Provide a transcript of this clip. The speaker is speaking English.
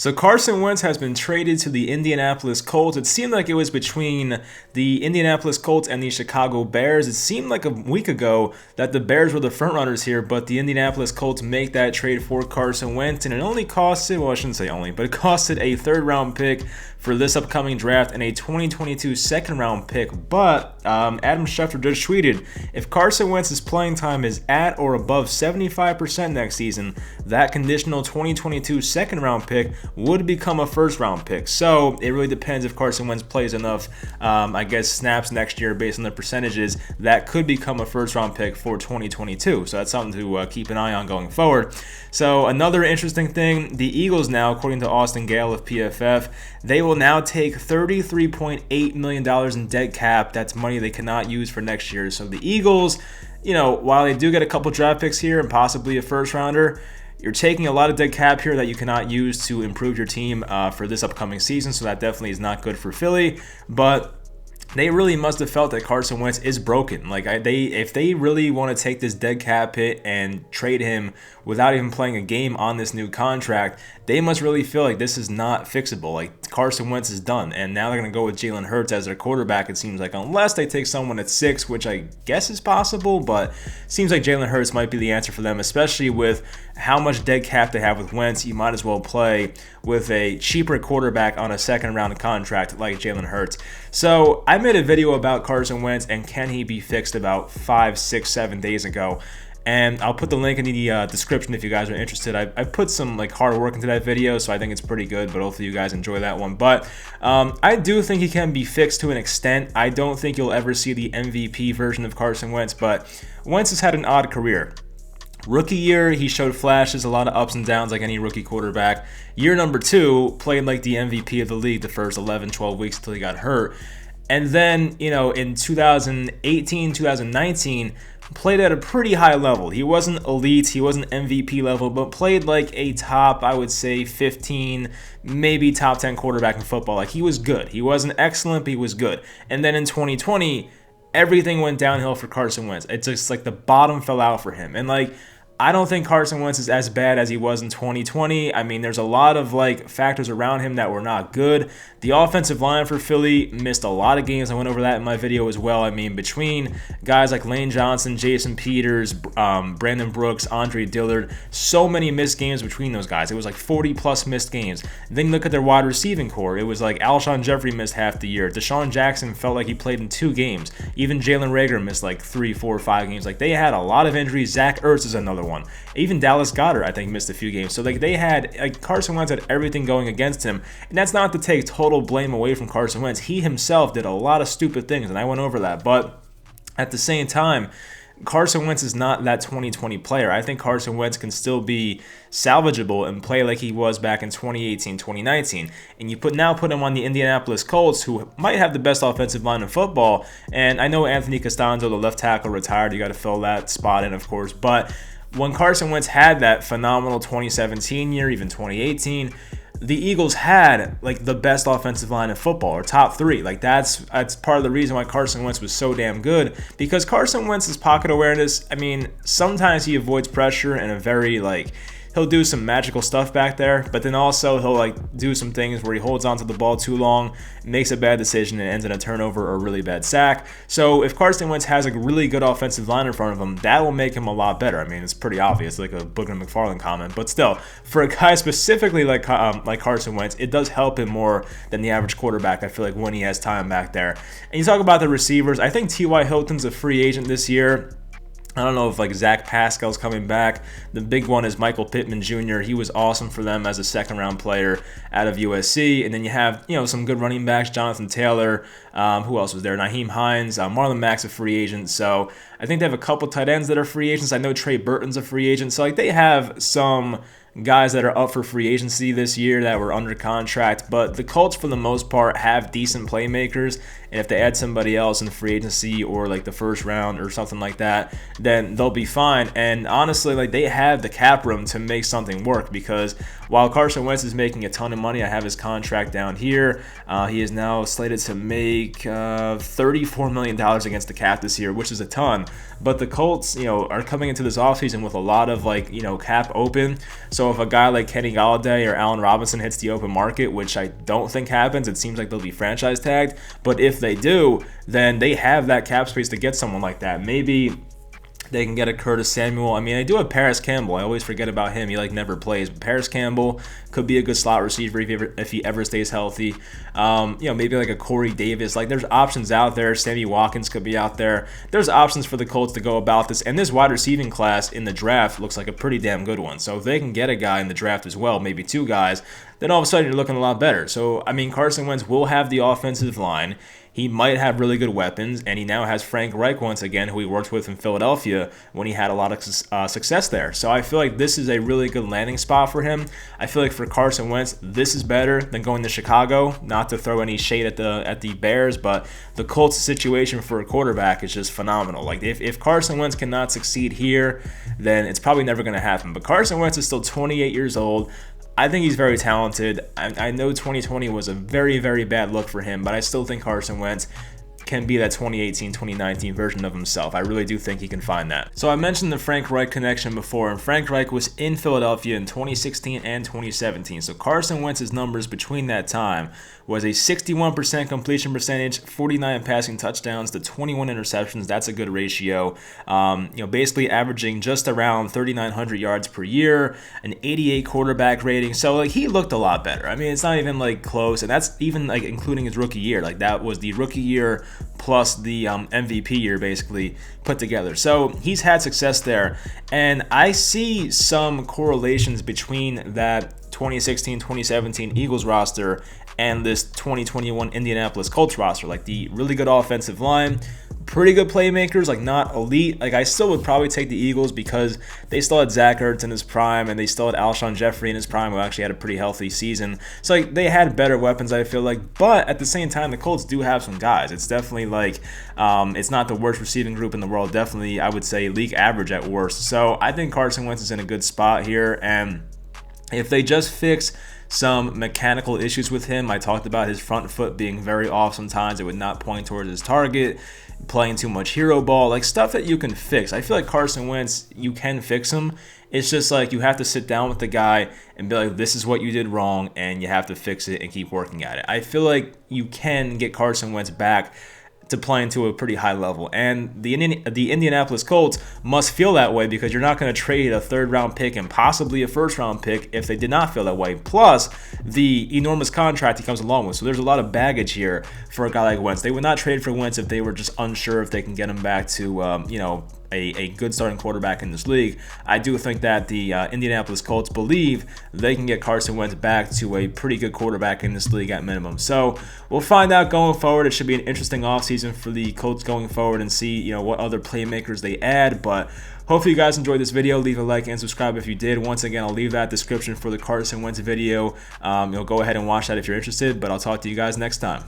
So Carson Wentz has been traded to the Indianapolis Colts. It seemed like it was between the Indianapolis Colts and the Chicago Bears. It seemed like a week ago that the Bears were the frontrunners here, but the Indianapolis Colts make that trade for Carson Wentz, and it only costed, well, I shouldn't say only, but it costed a third-round pick for this upcoming draft and a 2022 second-round pick. But Adam Schefter just tweeted, if Carson Wentz's playing time is at or above 75% next season, that conditional 2022 second-round pick would become a first-round pick. So it really depends if Carson Wentz plays enough, snaps next year based on the percentages. That could become a first-round pick for 2022. So that's something to keep an eye on going forward. So another interesting thing, the Eagles now, according to Austin Gale of PFF, they will now take $33.8 million in dead cap. That's money they cannot use for next year. So the Eagles, while they do get a couple draft picks here and possibly a first-rounder, you're taking a lot of dead cap here that you cannot use to improve your team for this upcoming season, so that definitely is not good for Philly. But they really must have felt that Carson Wentz is broken. If they really want to take this dead cap hit and trade him without even playing a game on this new contract, they must really feel like this is not fixable. Like, Carson Wentz is done, and now they're going to go with Jalen Hurts as their quarterback, it seems like, unless they take someone at 6, which I guess is possible, but seems like Jalen Hurts might be the answer for them, especially with how much dead cap they have with Wentz. You might as well play with a cheaper quarterback on a second-round contract like Jalen Hurts. So I made a video about Carson Wentz and can he be fixed about 5, 6, 7 days ago. And I'll put the link in the description if you guys are interested. I put some hard work into that video, so I think it's pretty good, but hopefully you guys enjoy that one. But I do think he can be fixed to an extent. I don't think you'll ever see the MVP version of Carson Wentz, but Wentz has had an odd career. Rookie year, he showed flashes, a lot of ups and downs like any rookie quarterback. Year number 2, played like the MVP of the league the first 11, 12 weeks until he got hurt. And then, in 2018, 2019, played at a pretty high level. He wasn't elite, he wasn't MVP level, but played like a top, I would say, 15, maybe top 10 quarterback in football. He was good. He wasn't excellent, but he was good. And then in 2020, everything went downhill for Carson Wentz. It's just the bottom fell out for him. And I don't think Carson Wentz is as bad as he was in 2020. I mean, there's a lot of factors around him that were not good. The offensive line for Philly missed a lot of games. I went over that in my video as well. I mean, between guys like Lane Johnson, Jason Peters, Brandon Brooks, Andre Dillard, so many missed games between those guys. It was 40 plus missed games. Then you look at their wide receiving core. It was Alshon Jeffrey missed half the year. Deshaun Jackson felt like he played in 2 games. Even Jalen Reagor missed 3, 4, 5 games. They had a lot of injuries. Zach Ertz is another one. Even Dallas Goedert, I think, missed a few games. So they had Carson Wentz had everything going against him, and that's not to take total blame away from Carson Wentz. He himself did a lot of stupid things, and I went over that. But at the same time, Carson Wentz is not that 2020 player. I think Carson Wentz can still be salvageable and play like he was back in 2018, 2019. And you put him on the Indianapolis Colts, who might have the best offensive line in football. And I know Anthony Costanzo, the left tackle, retired. You got to fill that spot in, of course. But when Carson Wentz had that phenomenal 2017 year, even 2018, the Eagles had the best offensive line in football, or top 3. That's part of the reason why Carson Wentz was so damn good, because Carson Wentz's pocket awareness, I mean, sometimes he avoids pressure in a very he'll do some magical stuff back there, but then also he'll do some things where he holds onto the ball too long, makes a bad decision, and ends in a turnover or a really bad sack. So if Carson Wentz has a really good offensive line in front of him, that will make him a lot better. I mean, it's pretty obvious, like a Booger McFarland comment, but still, for a guy specifically like Carson Wentz, it does help him more than the average quarterback, I feel like, when he has time back there. And you talk about the receivers, I think T.Y. Hilton's a free agent this year. I don't know if Zach Pascal's coming back. The big one is Michael Pittman Jr. He was awesome for them as a second-round player out of USC. And then you have some good running backs, Jonathan Taylor. Who else was there? Nyheim Hines, Marlon Mack's a free agent. So I think they have a couple tight ends that are free agents. I know Trey Burton's a free agent. So they have some guys that are up for free agency this year that were under contract, but the Colts for the most part have decent playmakers, and if they add somebody else in free agency or the first round or something like that, then they'll be fine. And honestly, they have the cap room to make something work, because while Carson Wentz is making a ton of money. I have his contract down here. He is now slated to make $34 million against the cap this year, which is a ton. But the Colts, are coming into this offseason with a lot of cap open. So if a guy like Kenny Golladay or Allen Robinson hits the open market, which I don't think happens, it seems like they'll be franchise tagged. But if they do, then they have that cap space to get someone like that. Maybe they can get a Curtis Samuel. I mean, I do have Paris Campbell. I always forget about him. He never plays. But Paris Campbell could be a good slot receiver if he ever stays healthy. Maybe like a Corey Davis. There's options out there. Sammy Watkins could be out there. There's options for the Colts to go about this. And this wide receiving class in the draft looks like a pretty damn good one. So if they can get a guy in the draft as well, maybe two guys, then all of a sudden you're looking a lot better. So, I mean, Carson Wentz will have the offensive line. He might have really good weapons, and he now has Frank Reich once again, who he worked with in Philadelphia when he had a lot of success there. So I feel like this is a really good landing spot for him. I feel like for Carson Wentz, this is better than going to Chicago. Not to throw any shade at the Bears, but the Colts situation for a quarterback is just phenomenal. If Carson Wentz cannot succeed here, then it's probably never going to happen. But Carson Wentz is still 28 years old. I think he's very talented. I know 2020 was a very, very bad look for him, but I still think Carson Wentz can be that 2018, 2019 version of himself. I really do think he can find that. So I mentioned the Frank Reich connection before, and Frank Reich was in Philadelphia in 2016 and 2017. So Carson Wentz's numbers between that time was a 61% completion percentage, 49 passing touchdowns to 21 interceptions. That's a good ratio. Basically averaging just around 3,900 yards per year, an 88 quarterback rating. So he looked a lot better. I mean, it's not even close, and that's even including his rookie year. That was the rookie year plus the MVP year basically put together. So he's had success there, and I see some correlations between that 2016-2017 Eagles roster and this 2021 Indianapolis Colts roster. The really good offensive line, pretty good playmakers, not elite. I still would probably take the Eagles because they still had Zach Ertz in his prime, and they still had Alshon Jeffrey in his prime, who actually had a pretty healthy season. So they had better weapons, I feel like. But at the same time, the Colts do have some guys. It's definitely it's not the worst receiving group in the world. Definitely, I would say league average at worst. So I think Carson Wentz is in a good spot here, and if they just fix some mechanical issues with him. I talked about his front foot being very off sometimes. It would not point towards his target, playing too much hero ball, stuff that you can fix. I feel like Carson Wentz, you can fix him. It's just you have to sit down with the guy and be like, this is what you did wrong, and you have to fix it and keep working at it. I feel like you can get Carson Wentz back to playing to a pretty high level. And the Indianapolis Colts must feel that way, because you're not going to trade a third-round pick and possibly a first-round pick if they did not feel that way. Plus, the enormous contract he comes along with. So there's a lot of baggage here for a guy like Wentz. They would not trade for Wentz if they were just unsure if they can get him back to, a good starting quarterback in this league. I do think that the Indianapolis Colts believe they can get Carson Wentz back to a pretty good quarterback in this league at minimum. So we'll find out going forward. It should be an interesting offseason for the Colts going forward and see what other playmakers they add. But hopefully you guys enjoyed this video. Leave a like and subscribe if you did. Once again, I'll leave that description for the Carson Wentz video. Go ahead and watch that if you're interested. But I'll talk to you guys next time.